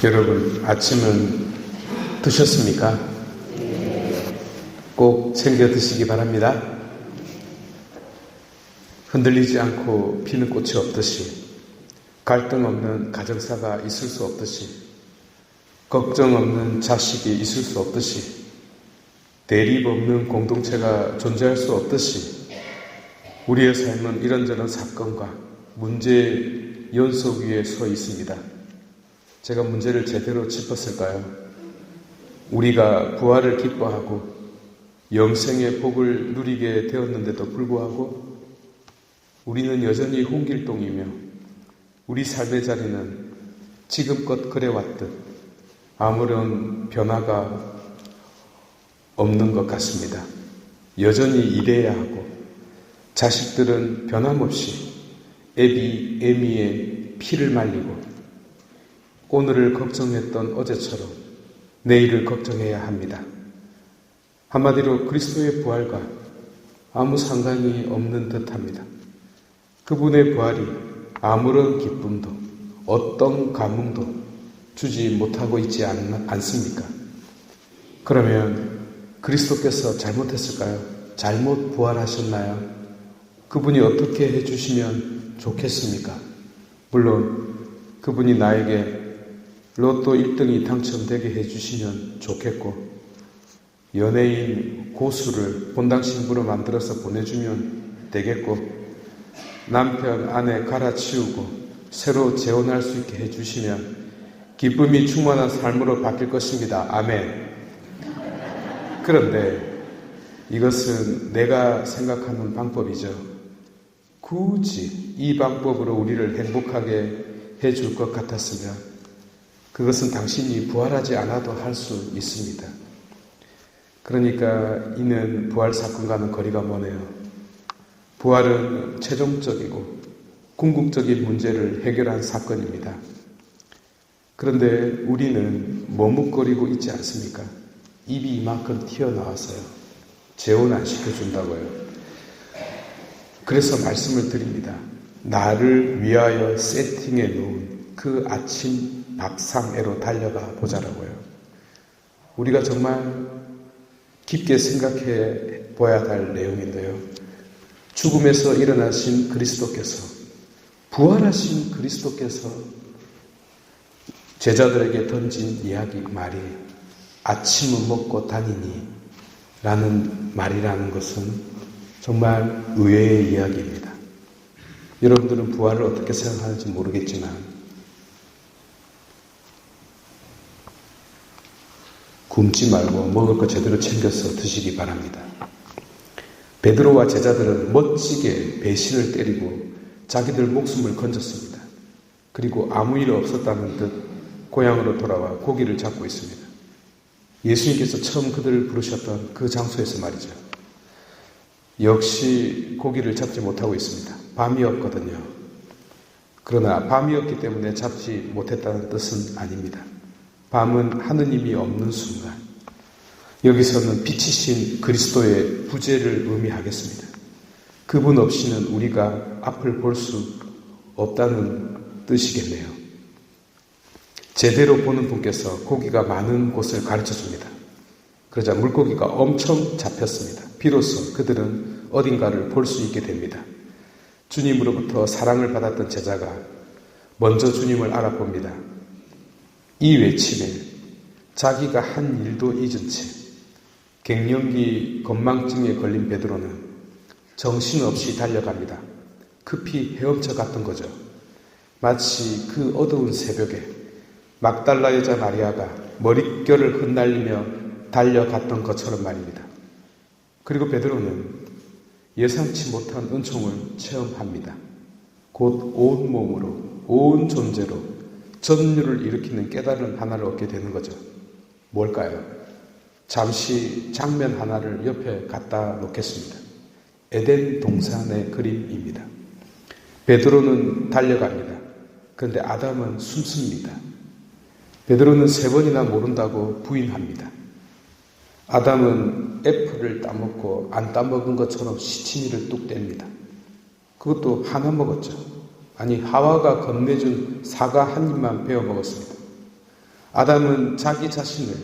여러분, 아침은 드셨습니까? 꼭 챙겨 드시기 바랍니다. 흔들리지 않고 피는 꽃이 없듯이, 갈등 없는 가정사가 있을 수 없듯이, 걱정 없는 자식이 있을 수 없듯이, 대립 없는 공동체가 존재할 수 없듯이, 우리의 삶은 이런저런 사건과 문제의 연속 위에 서 있습니다. 제가 문제를 제대로 짚었을까요? 우리가 부활을 기뻐하고 영생의 복을 누리게 되었는데도 불구하고 우리는 여전히 홍길동이며 우리 삶의 자리는 지금껏 그래왔듯 아무런 변화가 없는 것 같습니다. 여전히 일해야 하고 자식들은 변함없이 애미의 피를 말리고 오늘을 걱정했던 어제처럼 내일을 걱정해야 합니다. 한마디로 그리스도의 부활과 아무 상관이 없는 듯합니다. 그분의 부활이 아무런 기쁨도 어떤 감흥도 주지 못하고 있지 않습니까? 그러면 그리스도께서 잘못했을까요? 잘못 부활하셨나요? 그분이 어떻게 해주시면 좋겠습니까? 물론 그분이 나에게 로또 1등이 당첨되게 해주시면 좋겠고 연예인 고수를 본당 신부로 만들어서 보내주면 되겠고 남편 아내 갈아치우고 새로 재혼할 수 있게 해주시면 기쁨이 충만한 삶으로 바뀔 것입니다. 아멘. 그런데 이것은 내가 생각하는 방법이죠. 굳이 이 방법으로 우리를 행복하게 해줄 것 같았으면 그것은 당신이 부활하지 않아도 할 수 있습니다. 그러니까 이는 부활 사건과는 거리가 머네요. 부활은 최종적이고 궁극적인 문제를 해결한 사건입니다. 그런데 우리는 머뭇거리고 있지 않습니까? 입이 이만큼 튀어나와서요. 재혼 안 시켜준다고요. 그래서 말씀을 드립니다. 나를 위하여 세팅해 놓은 그 아침 밥상에로 달려가 보자라고요. 우리가 정말 깊게 생각해 봐야 할 내용인데요. 죽음에서 일어나신 그리스도께서, 부활하신 그리스도께서 제자들에게 던진 이야기 말이 아침은 먹고 다니니 라는 말이라는 것은 정말 의외의 이야기입니다. 여러분들은 부활을 어떻게 생각하는지 모르겠지만 굶지 말고 먹을 거 제대로 챙겨서 드시기 바랍니다. 베드로와 제자들은 멋지게 배신을 때리고 자기들 목숨을 건졌습니다. 그리고 아무 일 없었다는 듯 고향으로 돌아와 고기를 잡고 있습니다. 예수님께서 처음 그들을 부르셨던 그 장소에서 말이죠. 역시 고기를 잡지 못하고 있습니다. 밤이었거든요. 그러나 밤이었기 때문에 잡지 못했다는 뜻은 아닙니다. 밤은 하느님이 없는 순간, 여기서는 빛이신 그리스도의 부재를 의미하겠습니다. 그분 없이는 우리가 앞을 볼 수 없다는 뜻이겠네요. 제대로 보는 분께서 고기가 많은 곳을 가르쳐줍니다. 그러자 물고기가 엄청 잡혔습니다. 비로소 그들은 어딘가를 볼 수 있게 됩니다. 주님으로부터 사랑을 받았던 제자가 먼저 주님을 알아봅니다. 이 외침에 자기가 한 일도 잊은 채 갱년기 건망증에 걸린 베드로는 정신없이 달려갑니다. 급히 헤엄쳐 갔던 거죠. 마치 그 어두운 새벽에 막달라 여자 마리아가 머릿결을 흩날리며 달려갔던 것처럼 말입니다. 그리고 베드로는 예상치 못한 은총을 체험합니다. 곧 온 몸으로, 온 존재로 전율을 일으키는 깨달음 하나를 얻게 되는 거죠. 뭘까요? 잠시 장면 하나를 옆에 갖다 놓겠습니다. 에덴 동산의 그림입니다. 베드로는 달려갑니다. 그런데 아담은 숨습니다. 베드로는 3번이나 모른다고 부인합니다. 아담은 애플을 따먹고 안 따먹은 것처럼 시치미를 뚝 뗍니다. 그것도 하나 먹었죠. 아니, 하와가 건네준 사과 한 입만 베어 먹었습니다. 아담은 자기 자신을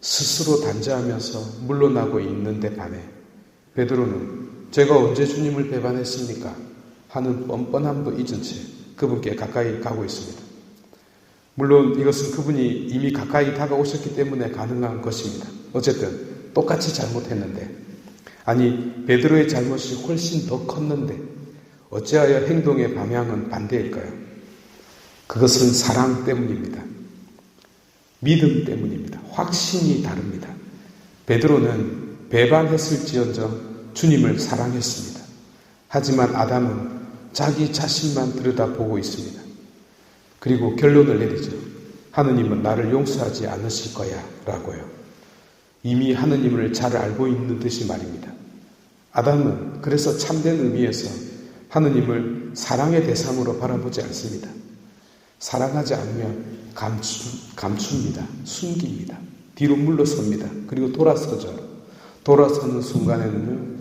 스스로 단죄하면서 물러나고 있는데 반해 베드로는 제가 언제 주님을 배반했습니까? 하는 뻔뻔함도 잊은 채 그분께 가까이 가고 있습니다. 물론 이것은 그분이 이미 가까이 다가오셨기 때문에 가능한 것입니다. 어쨌든 똑같이 잘못했는데, 아니 베드로의 잘못이 훨씬 더 컸는데 어찌하여 행동의 방향은 반대일까요? 그것은 사랑 때문입니다. 믿음 때문입니다. 확신이 다릅니다. 베드로는 배반했을지언정 주님을 사랑했습니다. 하지만 아담은 자기 자신만 들여다보고 있습니다. 그리고 결론을 내리죠. 하느님은 나를 용서하지 않으실 거야 라고요. 이미 하느님을 잘 알고 있는 듯이 말입니다. 아담은 그래서 참된 의미에서 하느님을 사랑의 대상으로 바라보지 않습니다. 사랑하지 않으면 감춥니다. 숨깁니다. 뒤로 물러섭니다. 그리고 돌아서죠. 돌아서는 순간에는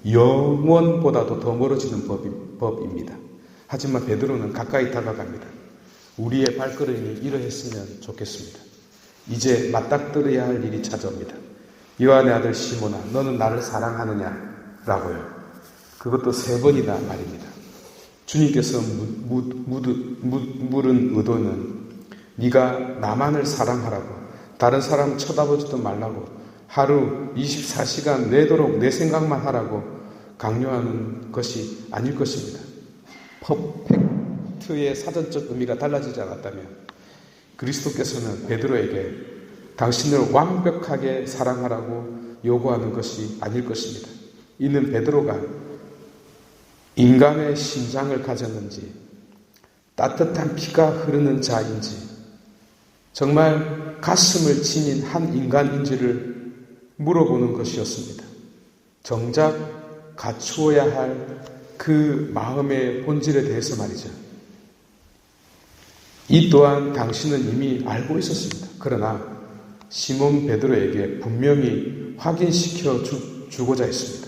영원보다도 더 멀어지는 법입니다. 하지만 베드로는 가까이 다가갑니다. 우리의 발걸음이 이러했으면 좋겠습니다. 이제 맞닥뜨려야 할 일이 찾아옵니다. 요한의 아들 시몬아, 너는 나를 사랑하느냐? 라고요. 그것도 3번이나 말입니다. 주님께서 물은 의도는 네가 나만을 사랑하라고, 다른 사람 쳐다보지도 말라고, 하루 24시간 내도록 내 생각만 하라고 강요하는 것이 아닐 것입니다. 퍼펙트의 사전적 의미가 달라지지 않았다면 그리스도께서는 베드로에게 당신을 완벽하게 사랑하라고 요구하는 것이 아닐 것입니다. 이는 베드로가 인간의 심장을 가졌는지 따뜻한 피가 흐르는 자인지 정말 가슴을 지닌 한 인간인지를 물어보는 것이었습니다. 정작 갖추어야 할 그 마음의 본질에 대해서 말이죠. 이 또한 당신은 이미 알고 있었습니다. 그러나 시몬 베드로에게 분명히 확인시켜 주고자 했습니다.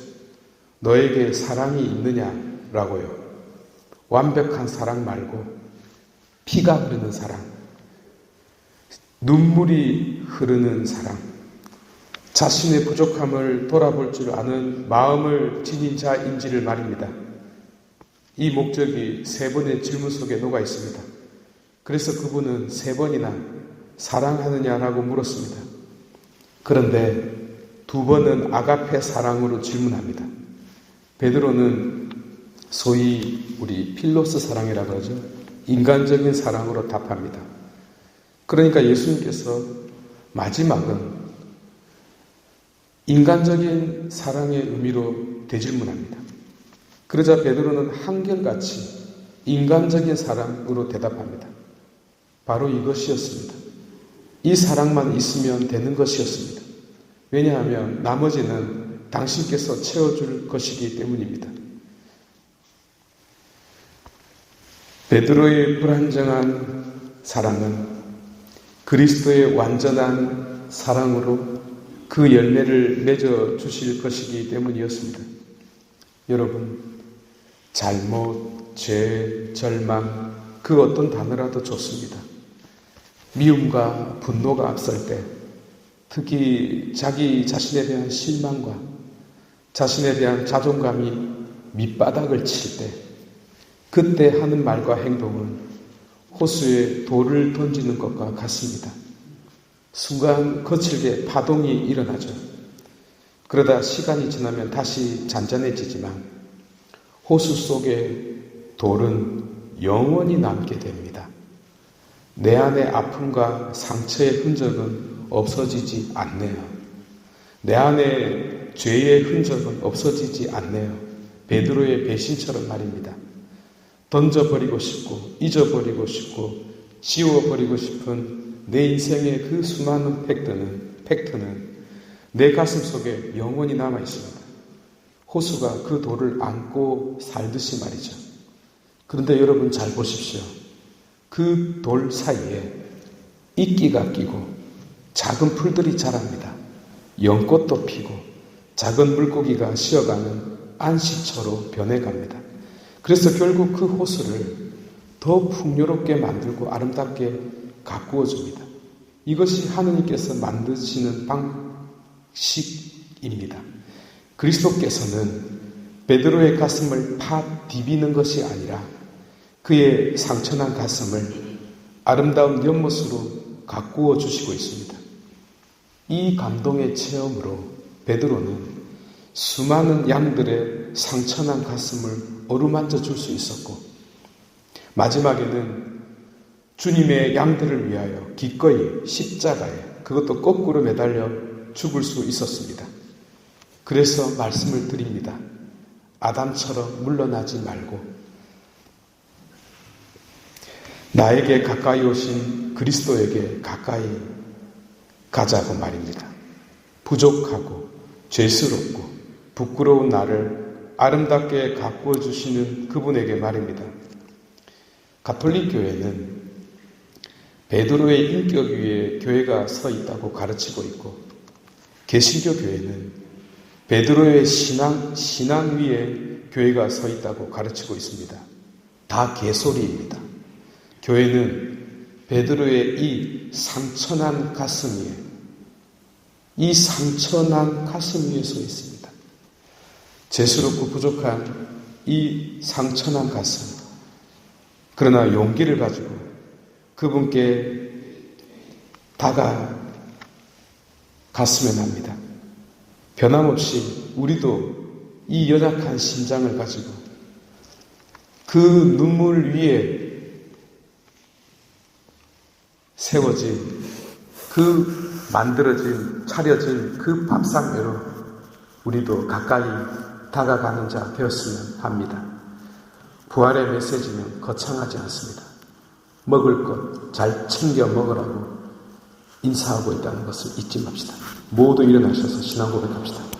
너에게 사랑이 있느냐라고요. 완벽한 사랑 말고 피가 흐르는 사랑, 눈물이 흐르는 사랑, 자신의 부족함을 돌아볼 줄 아는 마음을 지닌 자인지를 말입니다. 이 목적이 3번의 질문 속에 녹아 있습니다. 그래서 그분은 3번이나 사랑하느냐라고 물었습니다. 그런데 2번은 아가페 사랑으로 질문합니다. 베드로는 소위 우리 필로스 사랑이라고 하죠. 인간적인 사랑으로 답합니다. 그러니까 예수님께서 마지막은 인간적인 사랑의 의미로 되질문합니다. 그러자 베드로는 한결같이 인간적인 사랑으로 대답합니다. 바로 이것이었습니다. 이 사랑만 있으면 되는 것이었습니다. 왜냐하면 나머지는 당신께서 채워줄 것이기 때문입니다. 베드로의 불안정한 사랑은 그리스도의 완전한 사랑으로 그 열매를 맺어 주실 것이기 때문이었습니다. 여러분, 잘못, 죄, 절망, 그 어떤 단어라도 좋습니다. 미움과 분노가 앞설 때, 특히 자기 자신에 대한 실망과 자신에 대한 자존감이 밑바닥을 칠 때, 그때 하는 말과 행동은 호수에 돌을 던지는 것과 같습니다. 순간 거칠게 파동이 일어나죠. 그러다 시간이 지나면 다시 잔잔해지지만 호수 속의 돌은 영원히 남게 됩니다. 내 안의 아픔과 상처의 흔적은 없어지지 않네요. 내 안에 죄의 흔적은 없어지지 않네요. 베드로의 배신처럼 말입니다. 던져버리고 싶고 잊어버리고 싶고 지워버리고 싶은 내 인생의 그 수많은 팩트는 내 가슴 속에 영원히 남아있습니다. 호수가 그 돌을 안고 살듯이 말이죠. 그런데 여러분 잘 보십시오. 그 돌 사이에 이끼가 끼고 작은 풀들이 자랍니다. 연꽃도 피고 작은 물고기가 쉬어가는 안식처로 변해갑니다. 그래서 결국 그 호수를 더 풍요롭게 만들고 아름답게 가꾸어 줍니다. 이것이 하느님께서 만드시는 방식입니다. 그리스도께서는 베드로의 가슴을 디비는 것이 아니라 그의 상처난 가슴을 아름다운 연못으로 가꾸어 주시고 있습니다. 이 감동의 체험으로 베드로는 수많은 양들의 상처난 가슴을 어루만져 줄 수 있었고, 마지막에는 주님의 양들을 위하여 기꺼이 십자가에, 그것도 거꾸로 매달려 죽을 수 있었습니다. 그래서 말씀을 드립니다. 아담처럼 물러나지 말고 나에게 가까이 오신 그리스도에게 가까이 가자고 말입니다. 부족하고 죄스럽고 부끄러운 나를 아름답게 가꾸어 주시는 그분에게 말입니다. 가톨릭 교회는 베드로의 인격 위에 교회가 서 있다고 가르치고 있고, 개신교 교회는 베드로의 신앙 위에 교회가 서 있다고 가르치고 있습니다. 다 개소리입니다. 교회는 베드로의 이 상처난 가슴 위에 서 있습니다. 죄스럽고 부족한 이 상처난 가슴, 그러나 용기를 가지고 그분께 다가갔으면 합니다. 변함없이 우리도 이 연약한 심장을 가지고 그 눈물 위에 세워진, 차려진 그 밥상 위로 우리도 가까이 다가가는 자 되었으면 합니다. 부활의 메시지는 거창하지 않습니다. 먹을 것 잘 챙겨 먹으라고 인사하고 있다는 것을 잊지 맙시다. 모두 일어나셔서 신앙 고백합시다.